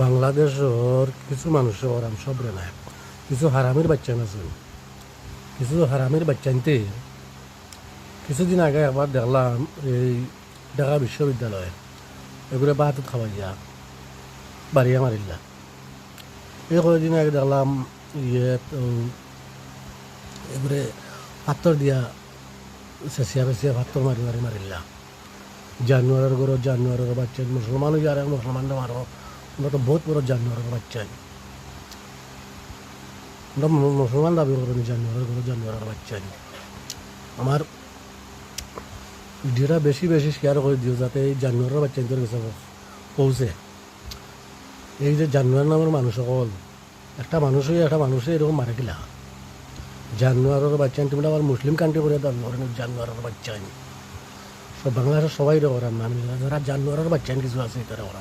বাংলাদেশের কিছু মানুষের ওরাম সবরে নাই, কিছু হারামির বাচ্চা আছে, কিছু হারামির বাচ্চা আনতে কিছুদিন আগে একবার দেখলাম এই ঢাকা বিশ্ববিদ্যালয়ে এগুলো বাহাতুত খাওয়াইয়া বাড়িয়া মারিল্লা। এই কয়েকদিন আগে দেখলাম ইয়ে তো এগুলো পাত্তর দিয়া চেঁচিয়া পেঁচিয়া পাত্তর মারি মারি মারিল্লা। জানুয়ারের গরো জানুয়ারের বাচ্চা মুসলমানও যারা মুসলমানরা মারো, আমরা তো বহুত বড় জানুয়ারের বাচ্চা, আমরা মুসলমান দাবি করি জানুয়ারের গরো জানুয়ারের বাচ্চা। আমার ভিডিওটা বেশি বেশি শেয়ার করে দিও যাতে এই জানুয়ারের বাচ্চাদের কাছে পৌঁছে। এই যে জানুয়ার নামের মানুষ সকল একটা মানুষই এরকম মারে গেলা। জানুয়ারের বাচ্চা তুমি আবার মুসলিম কান্ট্রি করে দাবি করেন জানুয়ারের বাচ্চা। সব বাংলাদেশের সবাই ওরা মানুষ যারা জানুয়ারের বাচ্চা কিছু আছে তারা ওরা